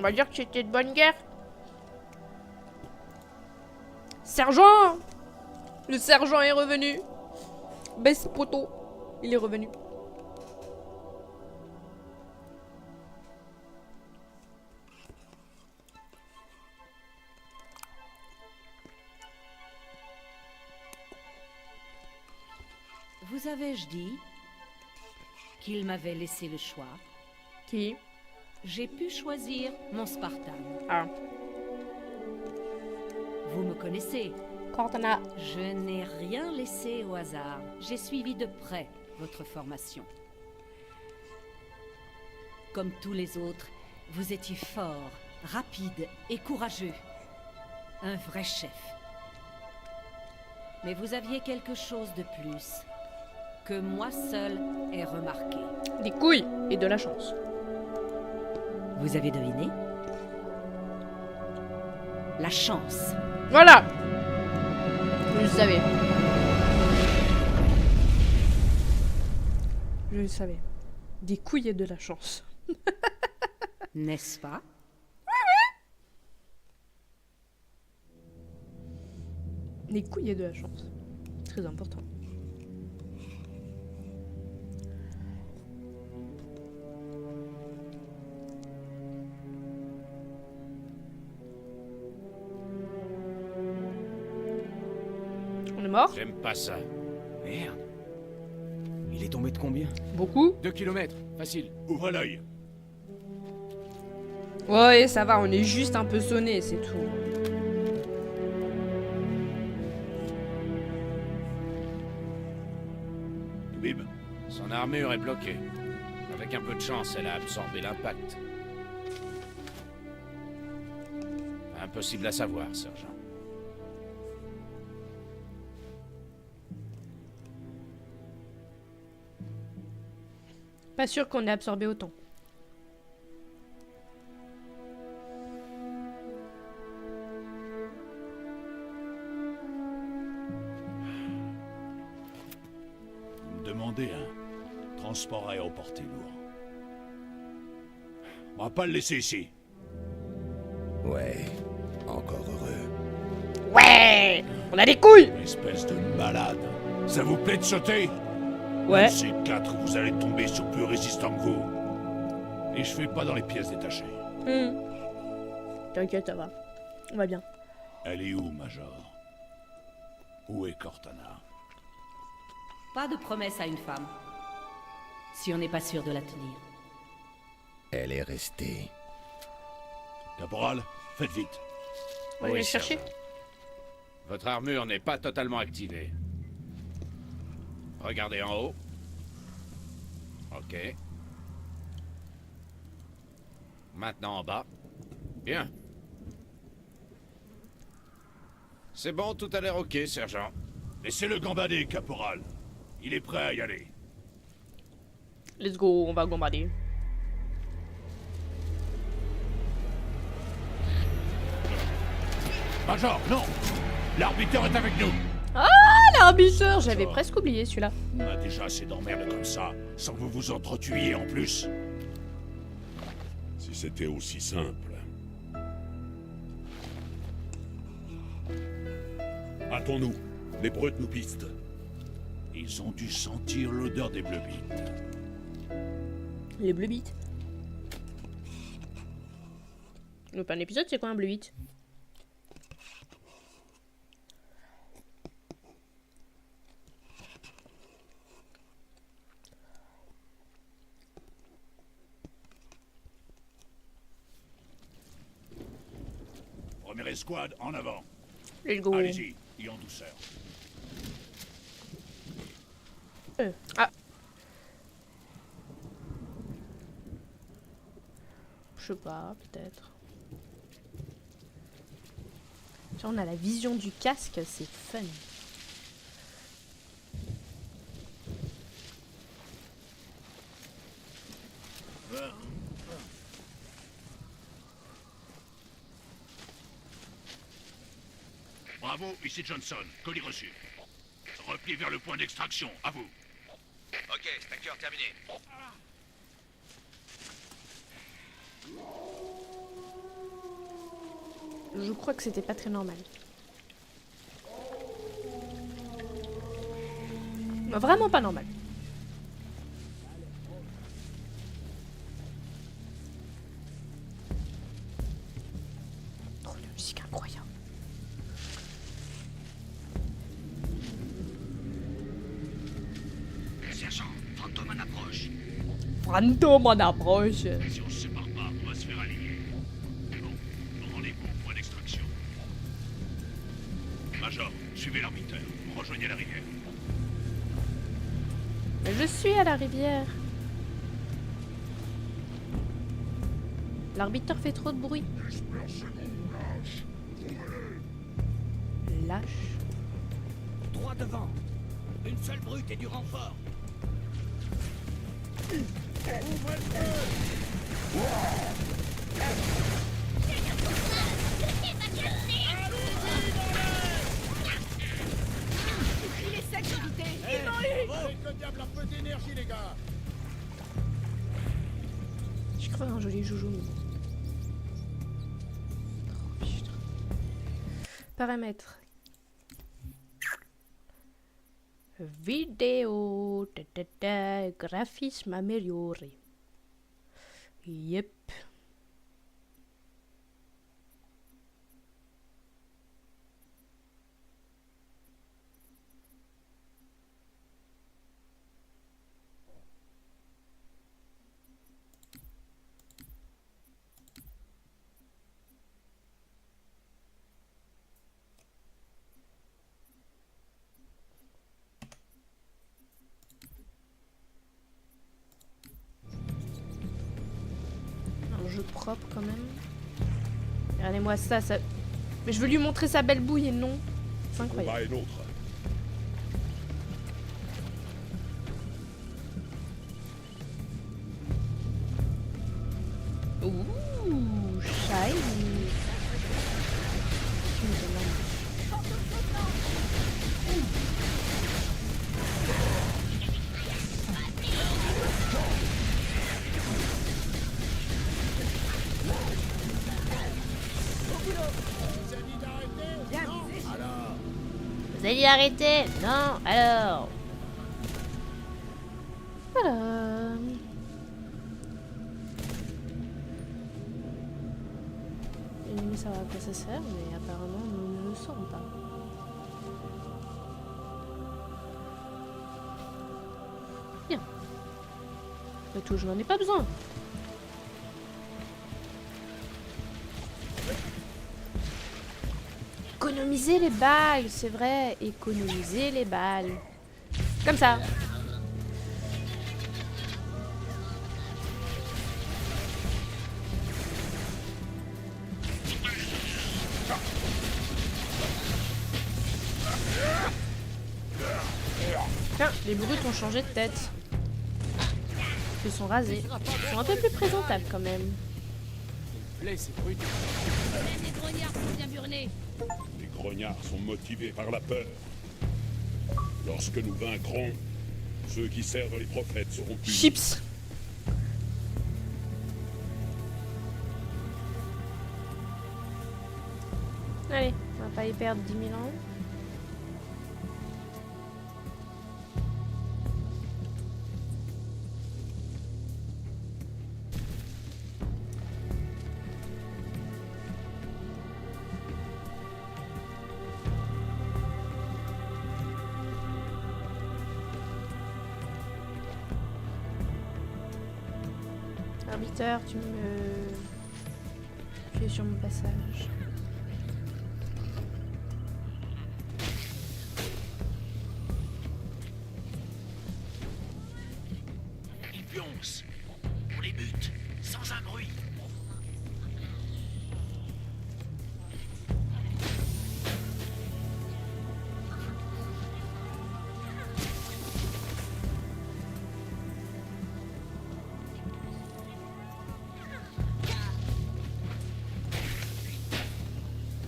On va dire que c'était de bonne guerre. Sergent! Le sergent est revenu. Baisse poteau. Il est revenu. Vous avais-je dit qu'il m'avait laissé le choix? Qui? J'ai pu choisir mon Spartan. Ah. Vous me connaissez. Cortana. Je n'ai rien laissé au hasard. J'ai suivi de près votre formation. Comme tous les autres, vous étiez fort, rapide et courageux. Un vrai chef. Mais vous aviez quelque chose de plus que moi seul ai remarqué. Des couilles et de la chance. Vous avez deviné? La chance. Voilà! Je le savais. Je le savais. Des couilles et de la chance. N'est-ce pas? Des couilles et de la chance. Très important. On est mort? J'aime pas ça. Merde. Il est tombé de combien? Beaucoup? 2 kilomètres, facile. Ouvre l'œil. Ouais, ça va, on est juste un peu sonné, c'est tout. Bim. Son armure est bloquée. Avec un peu de chance, elle a absorbé l'impact. Impossible à savoir, sergent. Pas sûr qu'on ait absorbé autant. Vous me demandez un transport aéroporté lourd. On va pas le laisser ici. Ouais, encore heureux. Ouais! On a des couilles! Espèce de malade. Ça vous plaît de sauter? Ouais. Ces 4, vous allez tomber sur plus résistant que vous. Et je fais pas dans les pièces détachées. T'inquiète, ça va. On va bien. Elle est où, Major? Où est Cortana? Pas de promesse à une femme. Si on n'est pas sûr de la tenir. Elle est restée. Caporal, faites vite. On va aller chercher. sergent. Votre armure n'est pas totalement activée. Regardez en haut. Ok. Maintenant en bas. Bien. C'est bon, tout a l'air ok, sergent. Laissez-le gambader, caporal. Il est prêt à y aller. Let's go, on va bombarder. Major, non! L'arbitre est avec nous! Ah, l'arbitre! J'avais presque oublié celui-là. On a déjà assez d'emmerdes comme ça, sans que vous vous entretuiez en plus. Si c'était aussi simple. Hâtons-nous. Les brutes nous pistent. Ils ont dû sentir l'odeur des bleubites. Les bleu bits. Donc un épisode, c'est quoi un bleu bit? Première escouade, en avant. Let's go. Allez-y, et en douceur. Ah. Je sais pas, peut-être. Tiens, on a la vision du casque, c'est fun. Bravo, ici Johnson. Colis reçu. Repli vers le point d'extraction, à vous. Ok, Spectre terminé. Je crois que c'était pas très normal. Vraiment pas normal. Oh, la musique incroyable. Sergent, fantôme en approche. Fantôme en approche. Si on se sépare pas, on va se faire aligner. Bon, rendez-vous au point d'extraction. Major, suivez l'arbitre. Rejoignez la rivière. Je suis à la rivière. L'arbitre fait trop de bruit. Lâche. Droit devant. Une seule brute et du renfort. Je crois un joli joujou. Mais... Oh, putain. Paramètres. Vidéo. Graphisme amélioré. Yep. Un jeu propre quand même. Regardez-moi ça, ça... Mais je veux lui montrer sa belle bouille et non. C'est incroyable. Combat est nôtre. Ouh, shiny. Vous allez arrêter? Non, alors. Voilà. J'ai aimé savoir à quoi ça sert, mais apparemment nous ne le saurons pas. Bien. Après tout, je n'en ai pas besoin. Économiser les balles, c'est vrai. Économiser les balles. Comme ça. Tiens, les brutes ont changé de tête. Ils se sont rasés. Ils sont un peu plus présentables quand même. Les grognards sont bien burnés. Les grognards sont motivés par la peur. Lorsque nous vaincrons, ceux qui servent les prophètes seront punis. Chips. Allez, on va pas y perdre 10 000 ans. Arbiteur, tu es sur mon passage. Ils pioncent. On les bute, sans un bruit.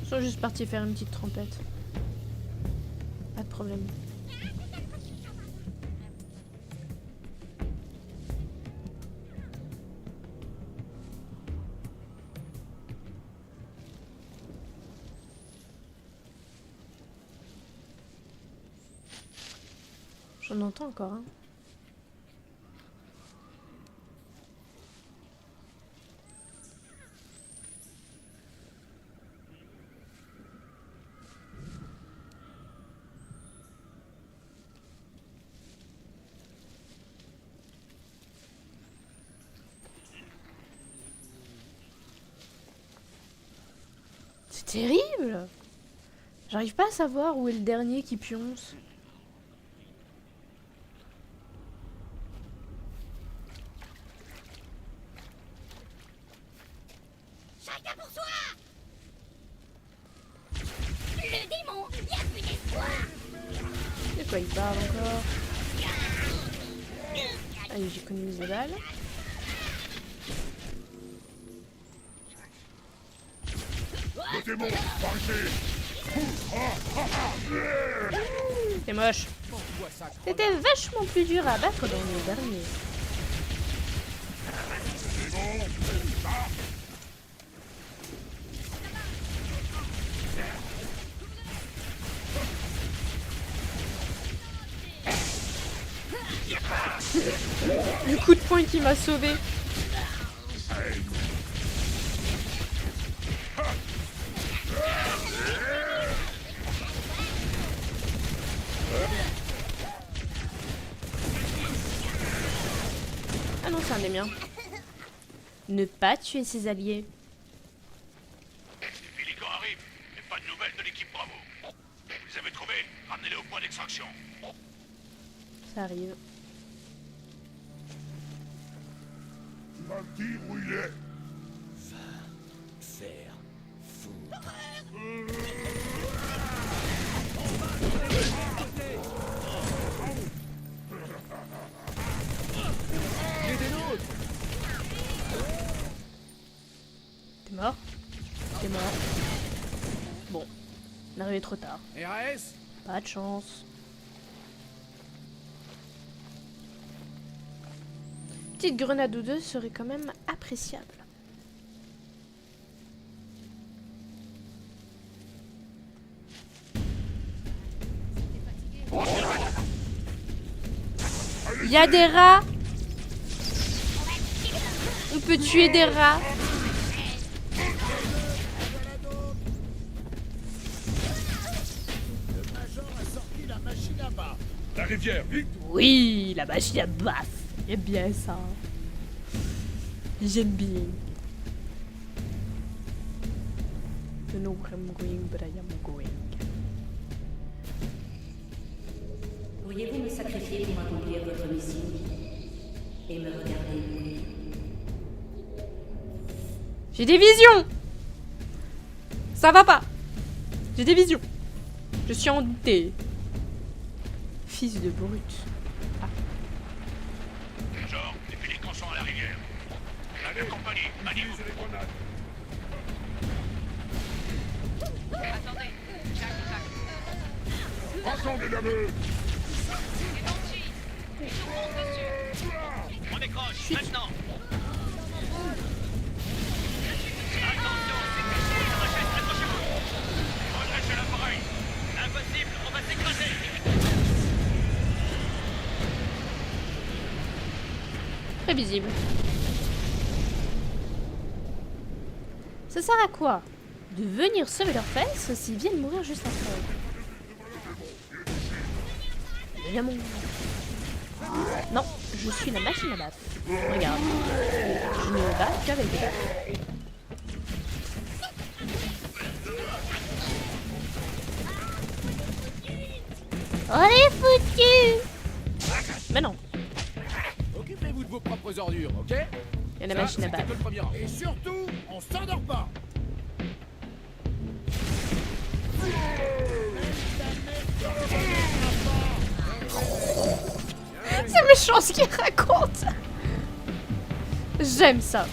Ils sont juste partis faire une petite trompette. Pas de problème. J'en entends encore un. C'est terrible! J'arrive pas à savoir où est le dernier qui pionce. Chacun pour soi. Le démon, y a plus d'espoir. De quoi il parle encore? Allez, j'économise des balles. Le démon, partez. C'est moche. C'était vachement plus dur à battre dans le dernier. Le coup de poing qui m'a sauvé. Ah non, c'est un des miens. Ne pas tuer ses alliés. Les Pélicans arrivent, mais pas de nouvelles de l'équipe Bravo. Vous les avez trouvés, ramenez-les au point d'extraction. Ça arrive. Tu vas me dire où il est. Faire foutre. T'es mort? T'es mort. Bon, on est arrivé trop tard. RAS? Pas de chance. Petite grenade ou deux serait quand même appréciable. Il y a des rats. On peut tuer des rats. La rivière, vite. Oui, la machine à baffe. J'aime bien ça. J'aime bien. I don't know where I'm going, but I am going. Pourriez-vous me sacrifier pour accomplir votre mission et me regarder mourir? J'ai des visions. Ça va pas. J'ai des visions. Je suis en D. Fils de brute. Genre, les Pélicans sont à la rivière. La compagnie, maniez-vous. Utilisez les grenades. Ensemble, les dames. On décroche, maintenant. Attention, c'est caché, accrochez-vous. Redressez l'appareil. Impossible, on va s'écraser. Prévisible. Ça sert à quoi de venir sauver leurs fesses s'ils viennent mourir juste après? Évidemment. Non, je suis la machine à baffe. Regarde. Je ne bats qu'avec eux. On est foutus! Mais non, Occupez-vous de vos propres ordures, ok? il y a la machine à c'était baffe. que le premier rang. Et surtout, on s'endort pas. C'est méchant ce qu'il raconte. J'aime ça.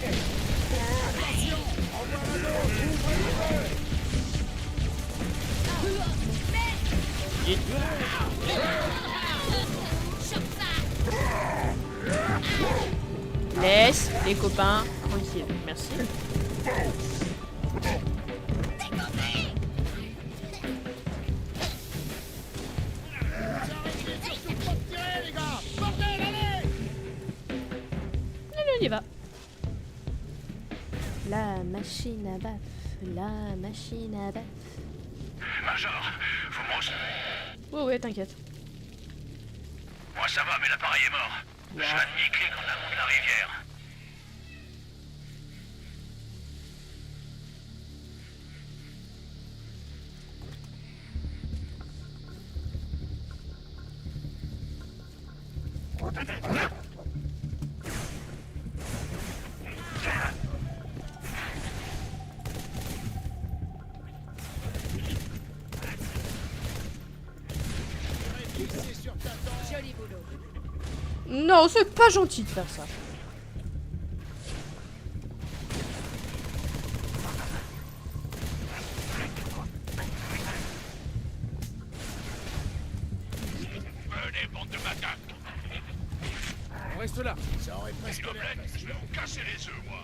Laisse les copains tranquilles. Merci. Il y va. La machine à baf. La machine à baf. Major, vous me recevez? Oh ouais, t'inquiète. Moi ça va, mais l'appareil est mort. J'ai un demi-clic en amont de la rivière. Non, c'est pas gentil de faire ça. Venez, bande de macaques. On reste là. Ça aurait presque Une l'air omelette, je vais vous casser les œufs, moi.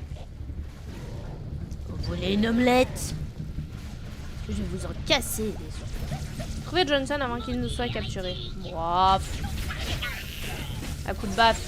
Vous voulez une omelette? Je vais vous en casser les œufs. Trouvez Johnson avant qu'il ne soit capturé. Wow. À coup de baffe.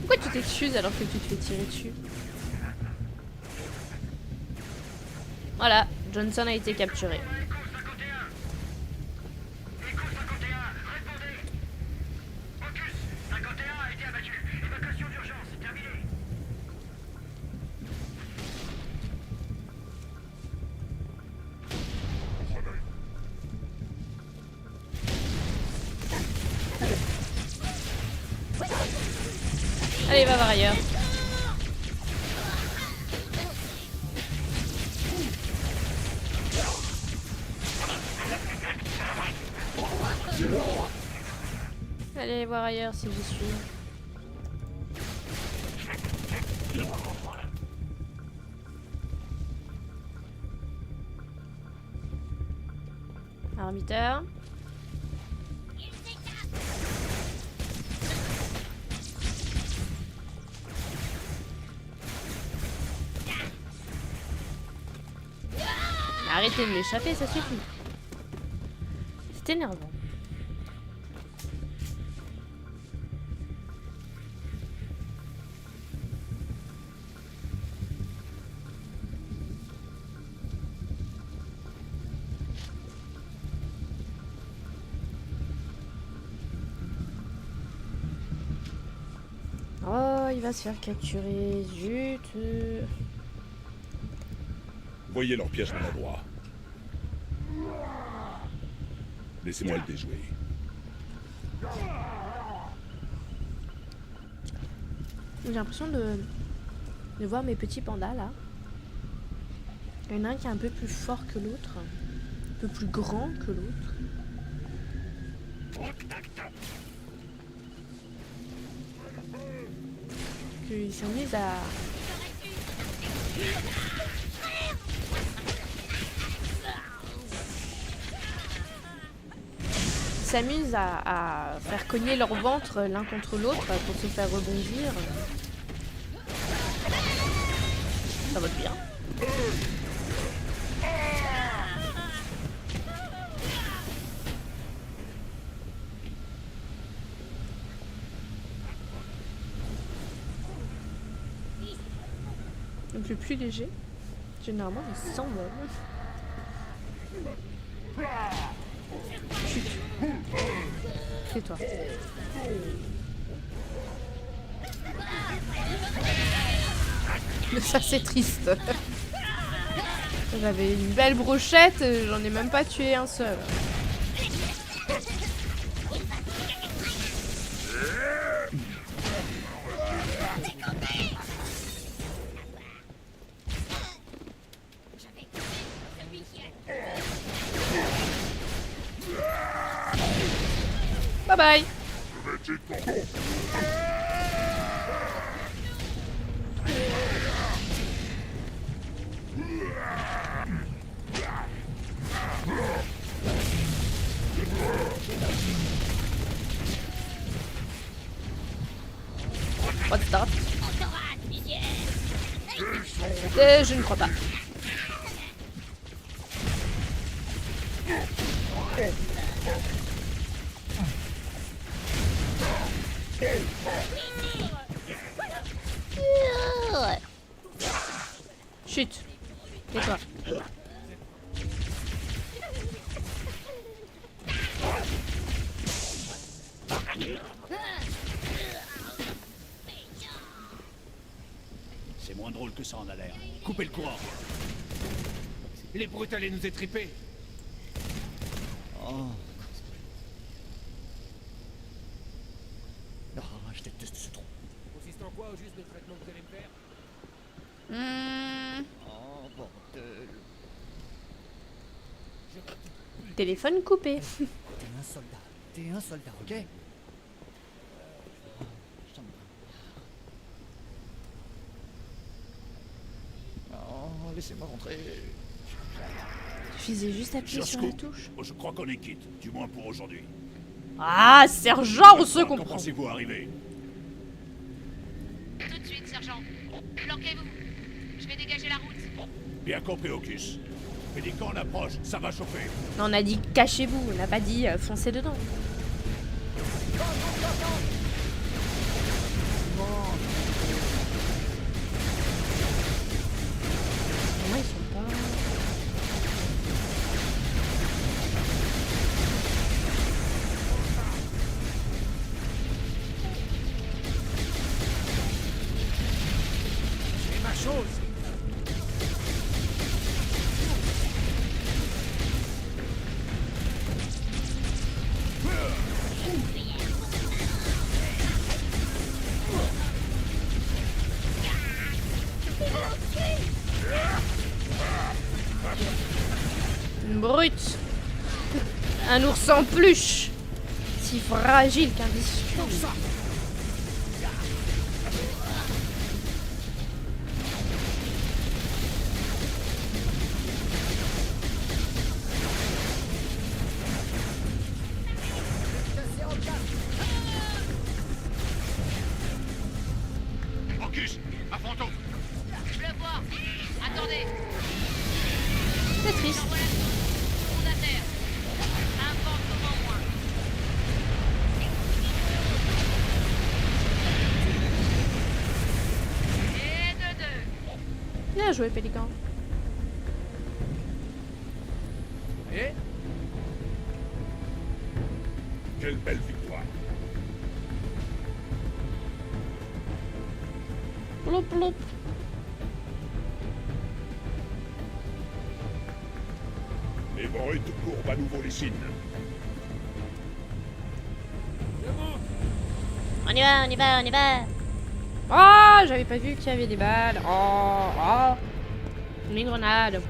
Pourquoi tu t'excuses alors que tu te fais tirer dessus? Voilà, Johnson a été capturé. Allez, va voir ailleurs. Allez voir ailleurs si j'y suis. Arbitre. Arrêtez de m'échapper, ça suffit. C'est énervant. Oh, il va se faire capturer. Zut. Voyez leur piège maladroit. Laissez-moi le déjouer. J'ai l'impression de voir mes petits pandas là. Il y en a un qui est un peu plus fort que l'autre. Un peu plus grand que l'autre. Ils s'amusent à... s'amusent à faire cogner leur ventre l'un contre l'autre pour se faire rebondir. Ça va bien. Donc le plus léger, généralement il s'envole. Chut. Tais-toi. Ça c'est triste. J'avais une belle brochette, j'en ai même pas tué un seul. Bye bye. Je ne crois pas. Chut. Tais-toi. C'est moins drôle que ça en a l'air. Coupez le courant. Les brutes allaient nous étriper. Oh. Ah, je déteste ce trou. Consiste en quoi au juste le traitement que vous allez me faire? Oh, bordel. Téléphone coupé. T'es un soldat, ok? Non, laissez-moi rentrer. Suffisait juste appuyer sur la touche. Je crois qu'on est quitte, du moins pour aujourd'hui. Ah, sergent, on se Quand comprend. pensez-vous arriver? Tout de suite, sergent. Planquez-vous. Je vais dégager la route. Bien compris, Ocus. Mais quand on approche, ça va chauffer. On a dit cachez-vous, on n'a pas dit foncez dedans. Comment ils sont pas... C'est ma chose. Une brute. Un ours en peluche. Si fragile qu'un biscuit. Ocus, à fantôme. Je le vois. Attendez. C'est triste. Monde à terre. Un fantôme en moins. Et de deux. Bien joué, Pélican. Et Quelle belle victoire. Plop, plop. Les brutes courbent à nouveau les signes. On y va, on y va, on y va. Oh, j'avais pas vu qu'il y avait des balles. Oh, oh. Une grenade.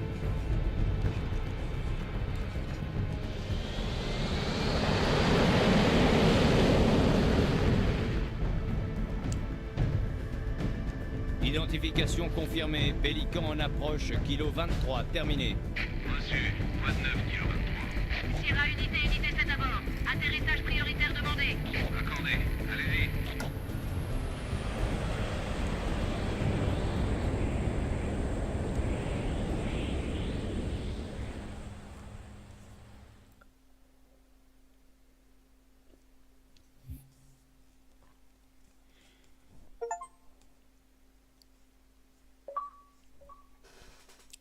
Identification confirmée. Pélican en approche. Kilo 23. Terminé. Reçu, 29 kg 23. Sierra unité cet à bord. Atterrissage prioritaire demandé. Accordé, allez-y.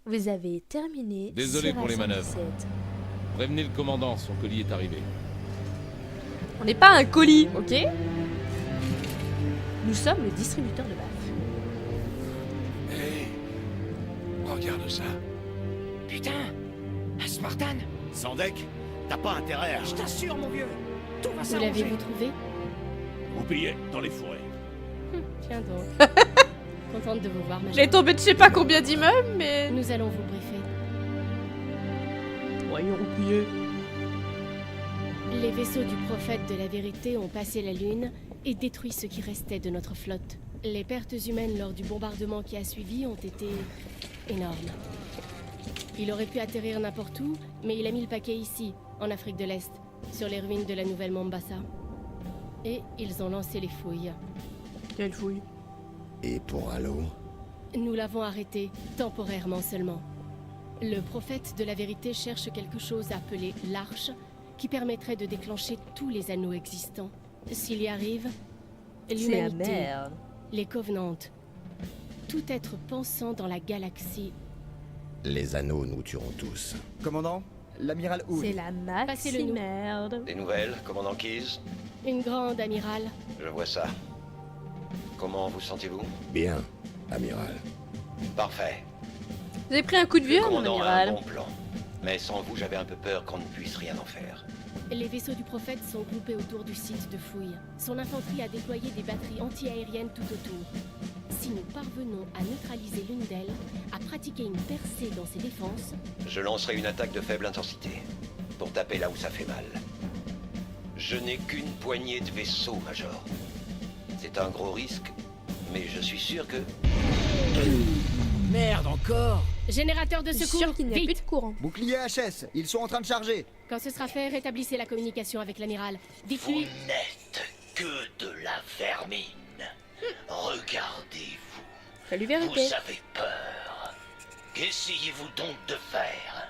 Vous avez terminé. Désolé Sierra pour les manœuvres. 117. Prévenez le commandant, son colis est arrivé. On n'est pas un colis, ok? Nous sommes le distributeur de baffes. Hé, regarde ça. putain, un Spartan. Sans deck, t'as pas intérêt à... Je t'assure, mon vieux. Tout va Vous s'arranger. l'avez-vous trouvé? Vous pillez dans les forêts. Tiens donc. Contente de vous voir, ma J'ai chère. tombé de je sais pas combien d'immeubles, mais... Nous allons vous briefer. Voyons roupier. Les vaisseaux du prophète de la vérité ont passé la Lune et détruit ce qui restait de notre flotte. Les pertes humaines lors du bombardement qui a suivi ont été énormes. Il aurait pu atterrir n'importe où, mais il a mis le paquet ici, en Afrique de l'Est, sur les ruines de la nouvelle Mombasa. Et ils ont lancé les fouilles. Quelle fouille. Et pour Halo, Nous l'avons arrêté, temporairement seulement. Le prophète de la vérité cherche quelque chose appelé l'Arche, qui permettrait de déclencher tous les anneaux existants. S'il y arrive, l'humanité, les Covenants, tout être pensant dans la galaxie. Les anneaux nous tueront tous. Commandant, l'amiral Hood. C'est la Passez-le-nous. maxi-merde. Des nouvelles, commandant Keyes? Une grande amiral. Je vois ça. Comment vous sentez-vous? Bien, amiral. Parfait. Vous avez pris un coup de vieux, Le mon commandant a un amiral. bon plan. Mais sans vous, j'avais un peu peur qu'on ne puisse rien en faire. Les vaisseaux du prophète sont groupés autour du site de fouille. Son infanterie a déployé des batteries anti-aériennes tout autour. Si nous parvenons à neutraliser l'une d'elles, à pratiquer une percée dans ses défenses, Je lancerai une attaque de faible intensité, pour taper là où ça fait mal. Je n'ai qu'une poignée de vaisseaux, Major. C'est un gros risque, mais je suis sûr que... Merde, encore! générateur de Je suis secours, sûr qu'il n'y a plus vite! de courant. Bouclier HS, ils sont en train de charger. Quand ce sera fait, rétablissez la communication avec l'amiral. Vous Dites-lui... n'êtes que de la vermine. Regardez-vous. Salut Vous vérité. avez peur. Qu'essayez-vous donc de faire?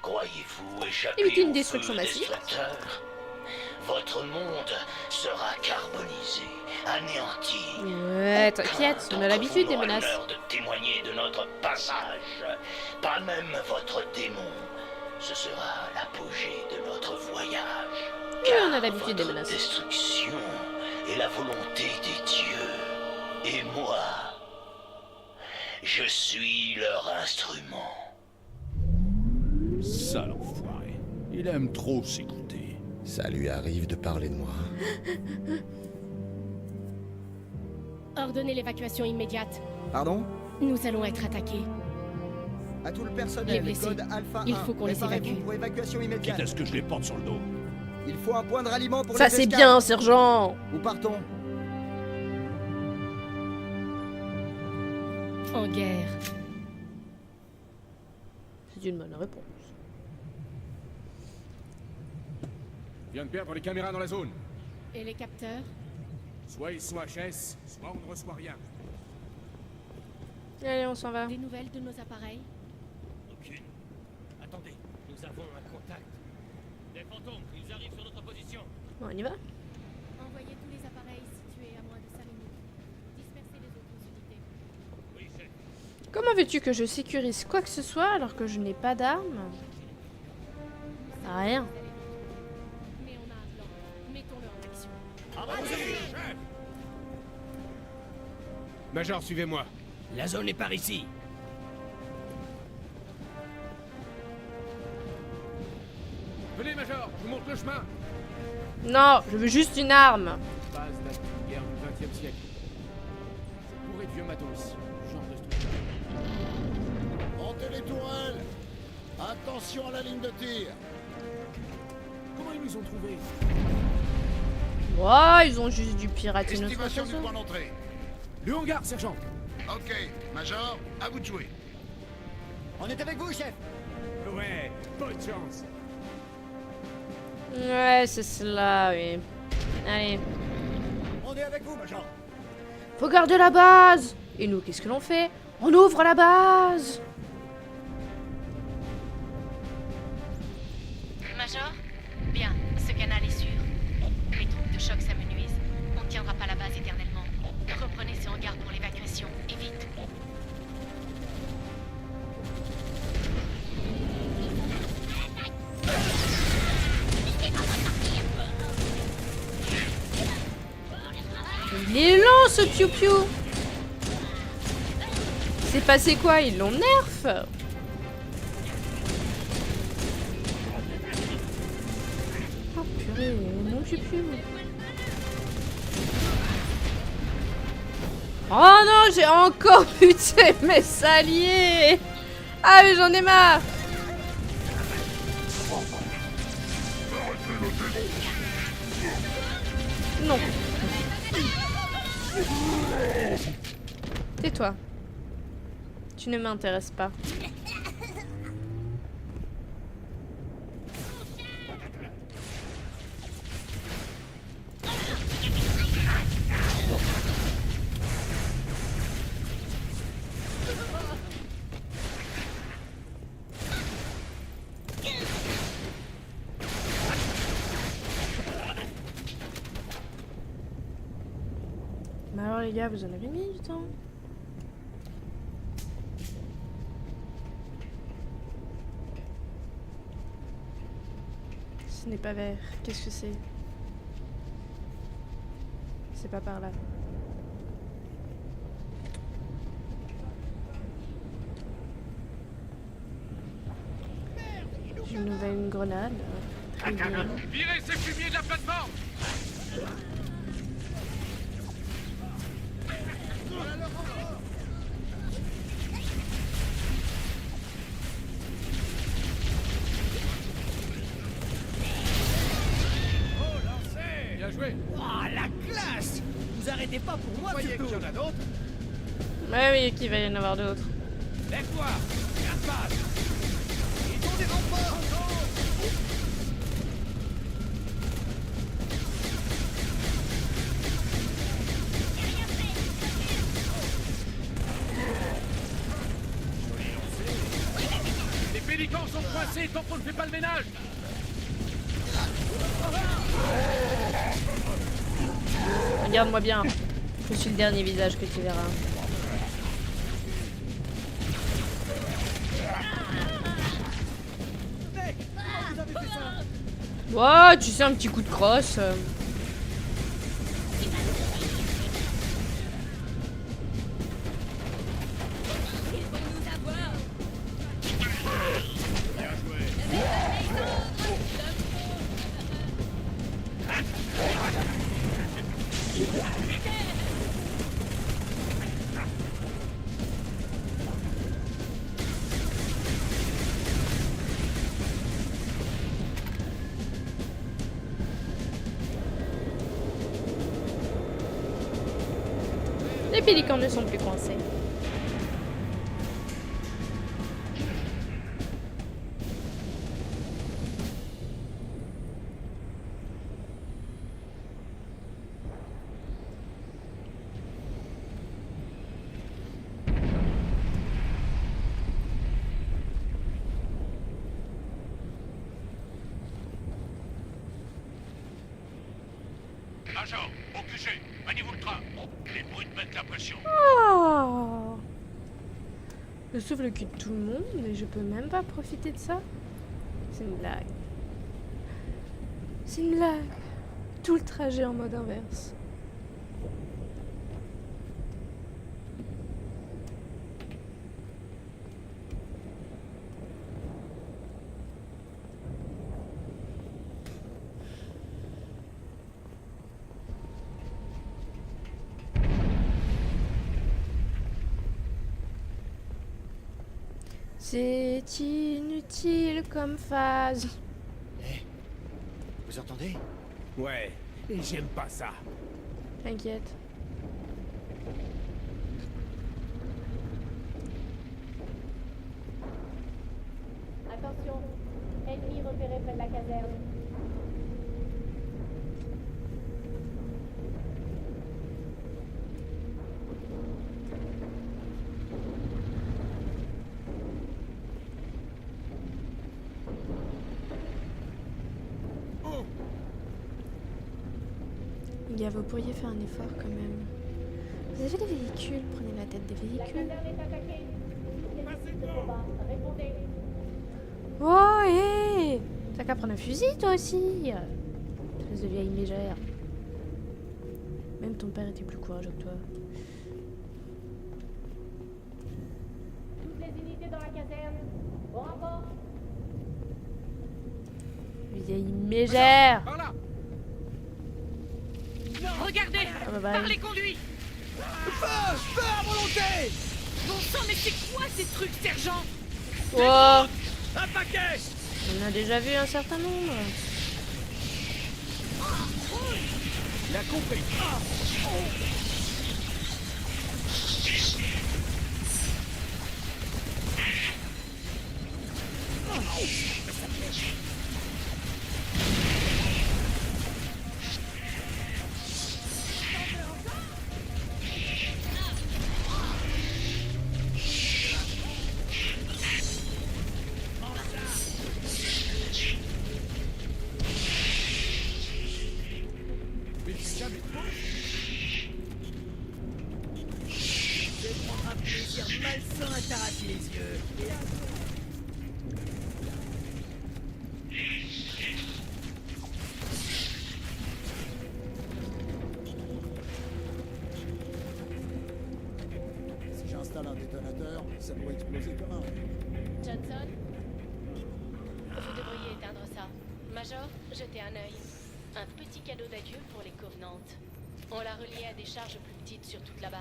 Croyez-vous échapper Éviter une au destruction feu massive. destructeur? Votre monde sera carbonisé, anéanti. Ouais, t'inquiète, on a l'habitude des menaces. L'honneur de témoigner de notre passage. Pas même votre démon. Ce sera l'apogée de notre voyage. Oui, on a l'habitude des Votre menaces. destruction est la volonté des dieux. Et moi, je suis leur instrument. Sale enfoiré. Il aime trop s'écouter. Ça lui arrive de parler de moi. Ordonnez l'évacuation immédiate. Pardon? Nous allons être attaqués. À tout le Les personnel, blessés. code Alpha 1. Il faut qu'on les Préparez-vous évacue. pour évacuation Quitte immédiate. à ce que je les porte sur le dos. Il faut un point de ralliement pour Ça les c'est escales. bien, sergent. Où partons? En guerre. C'est une bonne réponse. Je viens de perdre les caméras dans la zone. Et les capteurs? Soit ils sont HS, soit on ne reçoit rien. Allez, on s'en va. Des nouvelles de nos appareils? Aucune. Attendez, nous avons un contact. Des fantômes, ils arrivent sur notre position. Bon, on y va. Envoyez tous les appareils situés à moins de 5 minutes. Dispersez les autres unités. Oui, chef. Comment veux-tu que je sécurise quoi que ce soit alors que je n'ai pas d'armes? Rien. Mais on a un plan. Mettons-le en action. Avancez, chef. Major, suivez-moi. La zone est par ici. Venez, Major, je vous montre le chemin. Non, je veux juste une arme. Base date d'une guerre du XXe siècle. C'est bourré de vieux matos. Genre de structure. Montez les tourelles. Attention à la ligne de tir. Comment ils nous ont trouvés? Ouais, ils ont juste du pirater notre Estimation du façon. point d'entrée. Le hangar, sergent. Ok, Major, à vous de jouer. On est avec vous, chef. Ouais, bonne chance. Ouais, c'est cela, oui. Allez. On est avec vous, Major. Faut garder la base. Et nous, qu'est-ce que l'on fait? On ouvre la base. Major? Bien, ce canal est sûr. Les troupes de choc s'amenuisent. On ne tiendra pas la base éternellement. Reprenez ces hangars pour l'évacuation, et vite. Il est lent ce piou-piou. C'est passé quoi? Ils l'ont nerf. Oh purée, non piou-piou. Oh non, j'ai encore buté mes alliés. Ah mais j'en ai marre. Non. Tais-toi. Tu ne m'intéresses pas. les gars, vous en avez mis du temps. Ce n'est pas vert. Qu'est-ce que c'est? C'est pas par là. J'ai une nouvelle grenade. Très bien. Virez ces fumiers de la plateforme! Bien joué. Oh, la classe! Vous arrêtez pas pour moi, Voyez qu'il y en a d'autres? Ouais, oui, qu'il va y en avoir d'autres. Lève-toi! Impasse! Ils ont des renforts! Les pélicans sont coincés tant qu'on ne fait pas le ménage! Regarde-moi bien. Je suis le dernier visage que tu verras. Ouais, tu sais, un petit coup de crosse. Les pélicans ne sont plus coincés. Major, au QG, maniez-vous le train. Les brutes mettent la pression. Oh, je sauve le cul de tout le monde et je peux même pas profiter de ça. C'est une blague. C'est une blague. Tout le trajet en mode inverse. C'est inutile comme phase. Vous entendez? Ouais, et j'aime pas ça. T'inquiète. Attention, ennemi repéré près de la caserne. Les gars, vous pourriez faire un effort quand même. Vous avez des véhicules, prenez la tête des véhicules. Oh, hé! T'as qu'à prendre un fusil, toi aussi! Espèce de vieille mégère. Même ton père était plus courageux que toi. Toutes les unités dans la caserne. Au rapport. Vieille mégère! Par là! Regardez! Ah bah Par les conduits! Feu à volonté! Bon sang, mais c'est quoi ces trucs, sergent? Oh! Un paquet! On a déjà vu un certain nombre. Il a compris. exploser comme un. Johnson, vous devriez éteindre ça. Major, jetez un œil. Un petit cadeau d'adieu pour les Covenants. On l'a relié à des charges plus petites sur toute la base.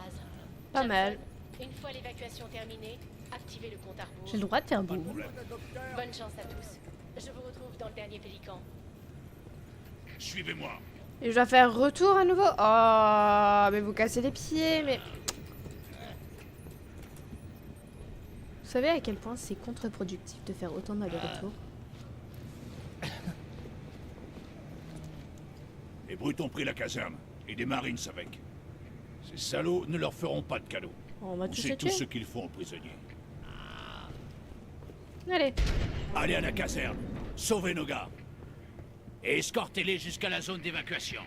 Pas Johnson, mal. Une fois l'évacuation terminée, activez le compte à rebours. J'ai le droit de faire boum. Bonne chance à tous. Je vous retrouve dans le dernier pélican. Suivez-moi. Et je dois faire retour à nouveau. Oh, mais vous cassez les pieds, mais... Vous savez à quel point c'est contre-productif de faire autant d'aller-retour? Les brutes ont pris la caserne, et des marines avec. Ces salauds ne leur feront pas de cadeau. On va On tous sait les tout tuer. ce qu'ils font aux prisonniers. Allez. Allez à la caserne, sauvez nos gars. Et escortez-les jusqu'à la zone d'évacuation.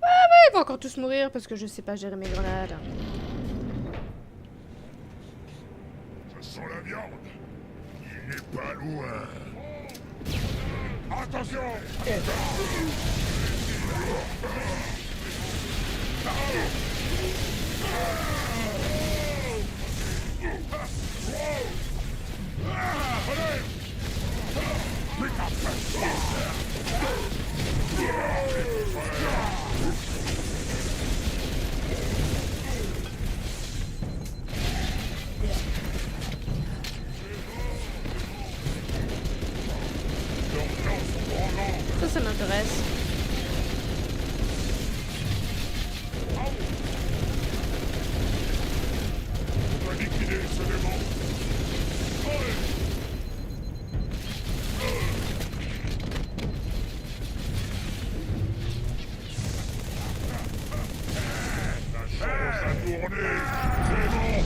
Ils vont encore tous mourir parce que je sais pas gérer mes grenades. Je sens la viande. Il n'est pas loin. Attention! Ça m'intéresse. On va liquider ce démon. La chance a tourné. Démon.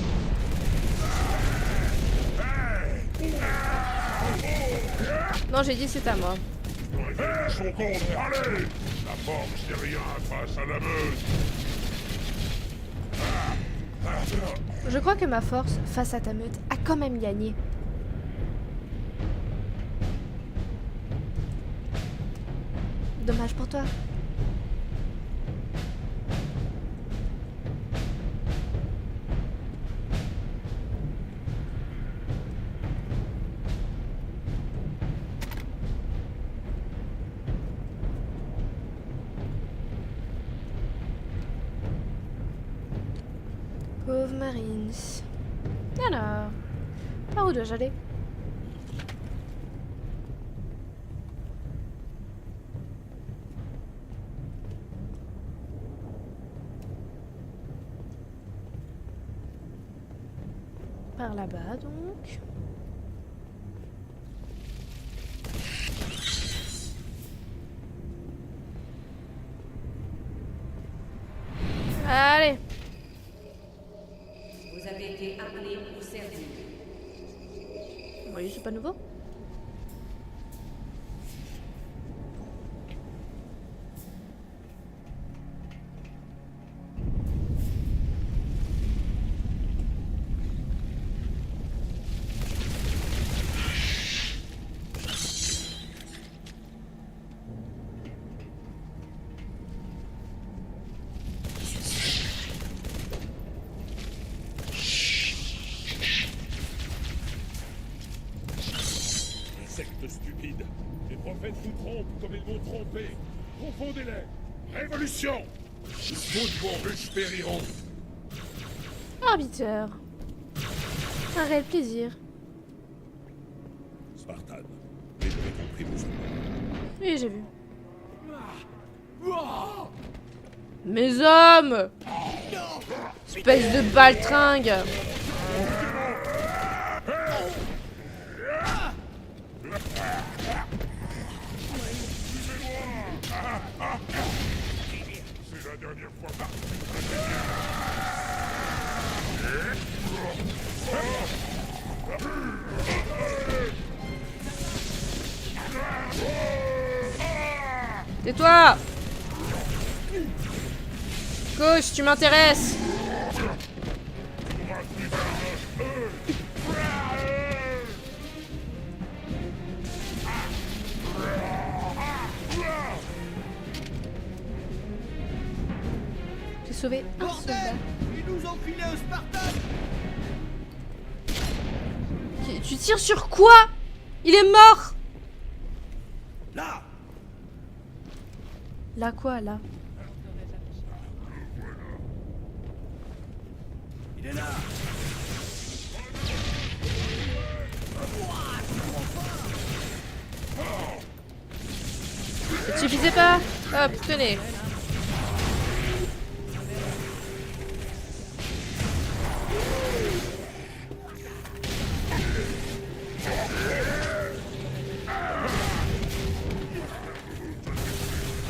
Non, j'ai dit c'est à moi. Son compte, allez! La force n'est rien face à la meute. Je crois que ma force, face à ta meute, a quand même gagné. Dommage pour toi. Pauvre Marines. Alors, par où dois-je aller? Par là-bas donc. Allez. Vous avez été appelé pour servir. Oui, c'est pas nouveau. Secte stupide. Les prophètes nous trompent comme ils m'ont trompé. Confondez-les. Révolution! Toutes vos ruches périront. Arbiteur. Un réel plaisir. Spartan, libérez ton prisonnier. Oui, j'ai vu. Mes hommes! Espèce de baltringue! C'est la dernière fois. Tais-toi! Gauche, tu m'intéresses! J'ai sauvé un soldat. Bordel! Ils nous ont filé un Spartan! Tu tires sur quoi? Il est mort. Là. Là quoi, là? Il est là. Ça suffisait pas? Hop, tenez.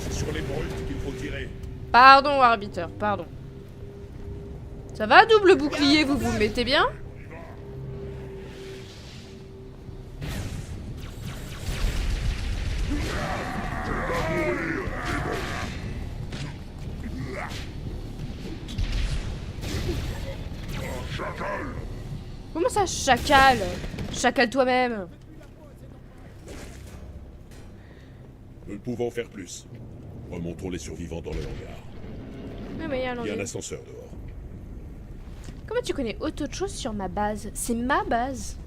C'est sur les brutes qu'il faut tirer. Pardon, arbitre, pardon. Ça va, double bouclier, vous vous mettez bien? Comment ça, chacal? Chacal toi-même. Nous ne pouvons faire plus. Remontons les survivants dans le hangar. Oui, mais Il y a un allons-y. ascenseur dehors. Comment tu connais autant de choses sur ma base? C'est ma base.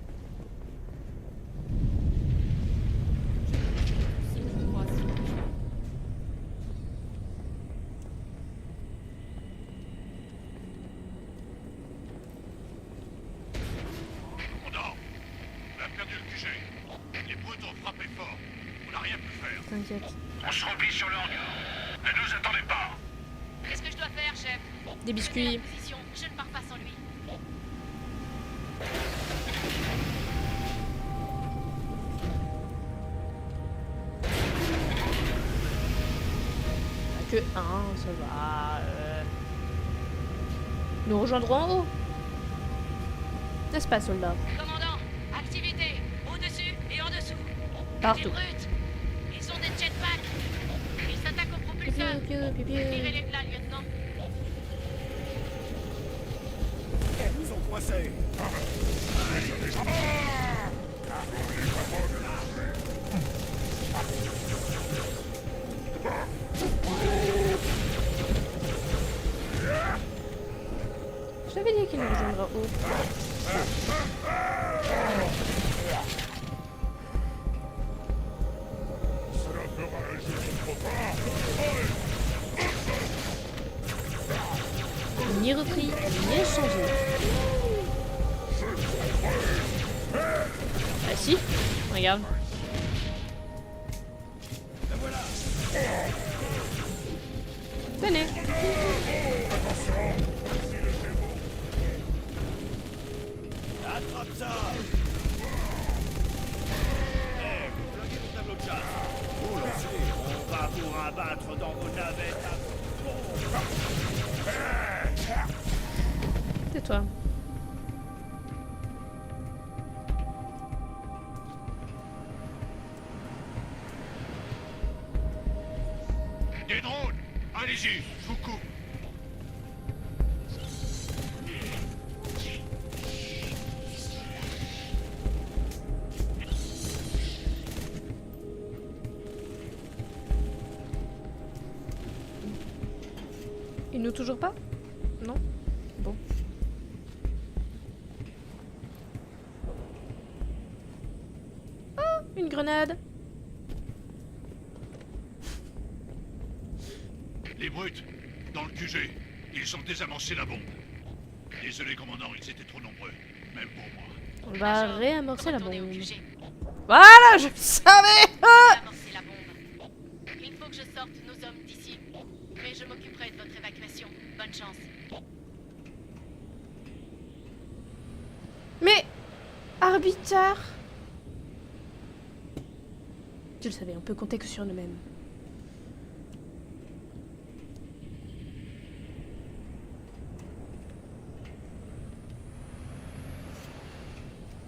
Commandant, on a perdu le QG. Les brutes ont frappé fort. On n'a rien pu faire. T'inquiète. On se replie sur le hangar. Ne nous attendez pas. Qu'est-ce que je dois faire, chef? Des biscuits. Position. Je ne pars pas sans lui. Que un, ça va. Nous rejoindrons en haut. N'est-ce pas, soldat? Commandant, activité. Au-dessus et en dessous. Partout. Des brutes. Ils ont des jetpacks. Ils s'attaquent au propulseur. Tirez-les de là, lieutenant. Ils nous ont coincés. Je t'avais dit qu'il nous rejoindra en haut. Ni repris, ni échangé. Ah si, regarde. Tenez. Attrape ça. Vous bloquez mon tableau de chasse. Vous lancez. On va vous rabattre dans vos navettes à Tais-toi. Des drones. Allez-y, je vous coupe. Il nous toujours pas? Non? Bon. Oh, une grenade. Les brutes, dans le QG, ils ont désamorcé la bombe. Désolé, commandant, ils étaient trop nombreux, même pour moi. On va réamorcer la bombe. Voilà, je le savais. Ah, Amorcer la bombe. Il faut que je sorte nos hommes d'ici. Mais je m'occuperai de votre évacuation. Bonne chance. mais... Arbitre. Tu le savais, on peut compter que sur nous-mêmes.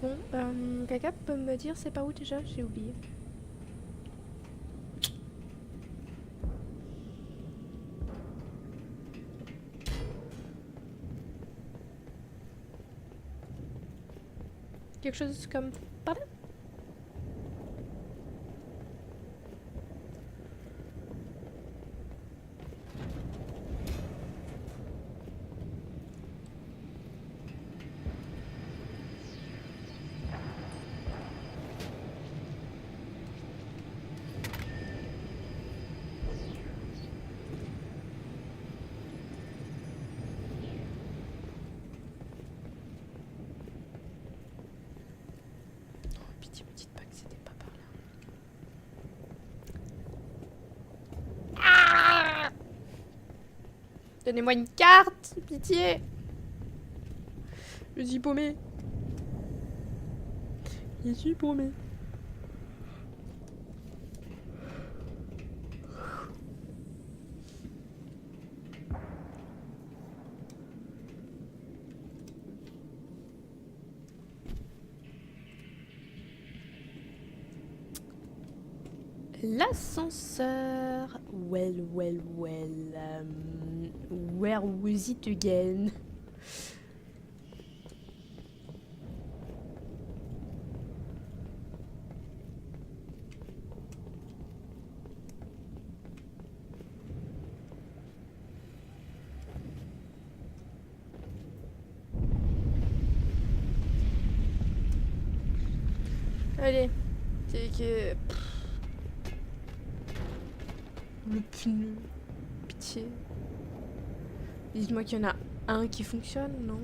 Bon, quelqu'un peut me dire c'est par où déjà? J'ai oublié. Quelque chose comme par là? Donnez-moi une carte, pitié. Je suis paumé. Je suis paumé. L'ascenseur. Well. Where was it again? Allez, c'est que... Le pneu. Pitié. Dites-moi qu'il y en a un qui fonctionne, non?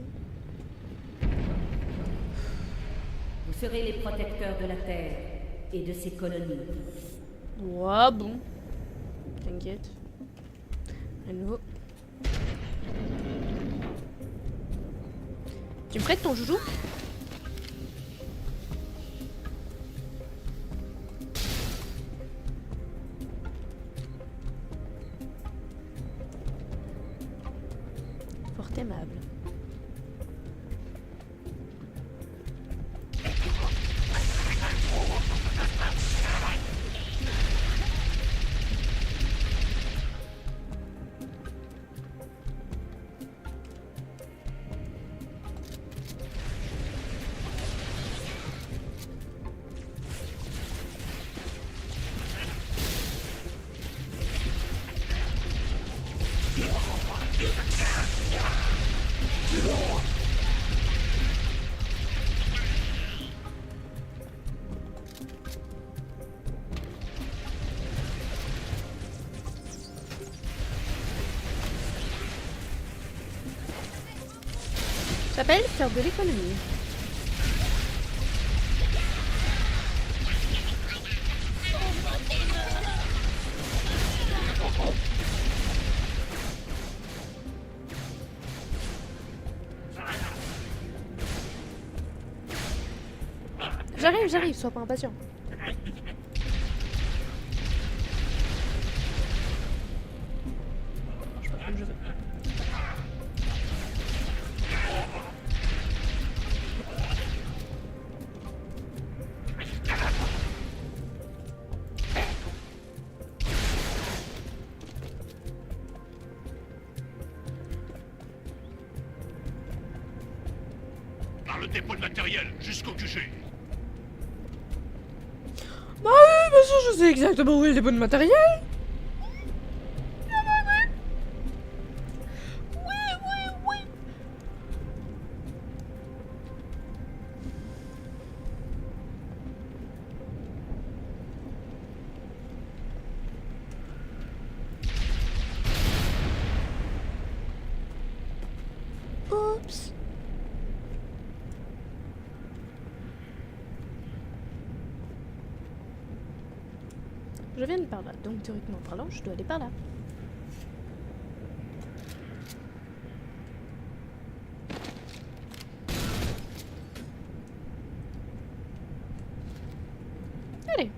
Vous serez les protecteurs de la Terre et de ses colonies. Ouais, bon. T'inquiète. À nouveau. Tu me prêtes ton joujou? Fort aimable. Ça s'appelle faire de l'économie. J'arrive, sois pas impatient. Je sais pas comme je veux. Par le dépôt de matériel jusqu'au QG. Bah oui, bien sûr, je sais exactement où est le dépôt de matériel. Oui. Oups. Je viens de par là, donc théoriquement parlant, je dois aller par là. Allez.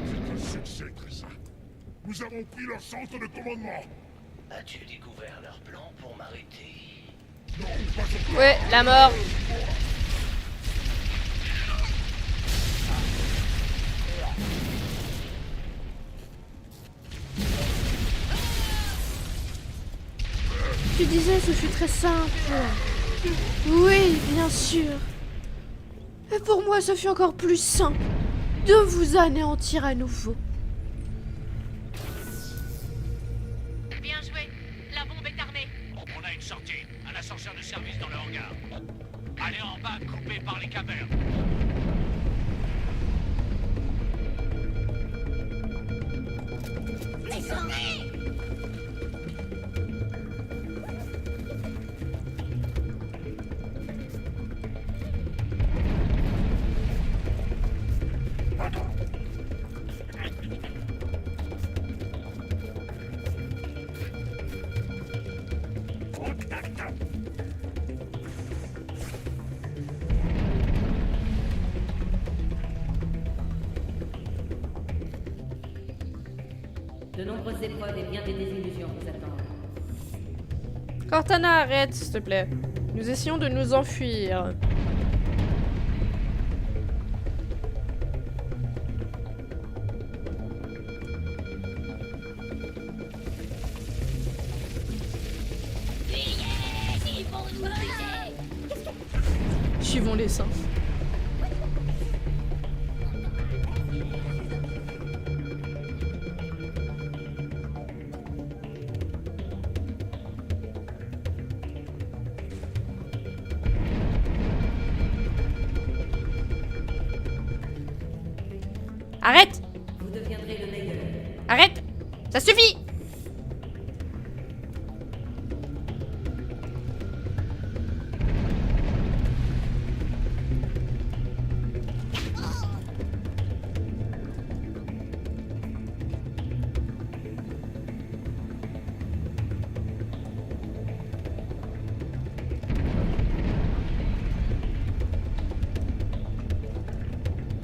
C'est un succès, Tressa. Nous avons pris leur centre de commandement. As-tu découvert leur plan pour m'arrêter? Non, pas encore. Ouais, la mort. Tu disais, ce fut très simple. Oui, bien sûr. Et pour moi, ce fut encore plus simple de vous anéantir à nouveau. Bien joué. La bombe est armée. On a une sortie, un ascenseur de service dans le hangar. Allez en bas, coupé par les cavernes. De nombreuses épreuves et bien des désillusions vous attendent. Cortana, arrête, s'il te plaît. Nous essayons de nous enfuir. Suivons les seins. Arrête! Vous deviendrez le meilleur. Arrête! Ça suffit!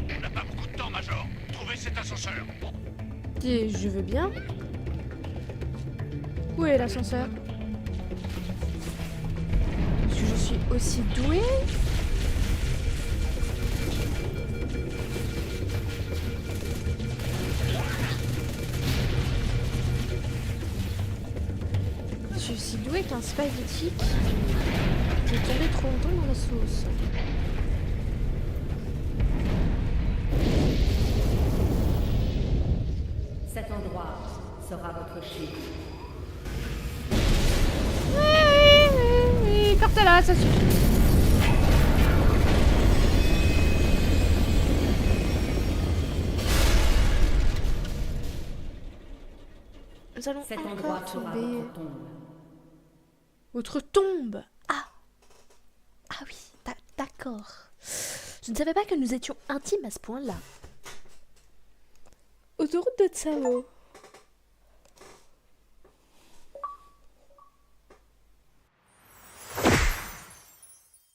On n'a pas beaucoup de temps, Major. Trouvez cet ascenseur. Et je veux bien. Où est l'ascenseur? Est-ce que je suis aussi douée? Je suis aussi douée qu'un spaghetti qui est tombé trop longtemps dans la sauce. Cet endroit sera votre chute. Oui, Cortana, ça suffit. Nous allons Cet encore endroit sera tomber. votre tombe. Votre tombe. Ah. Ah oui, d'accord. Je ne savais pas que nous étions intimes à ce point-là. Autoroute de Tsao.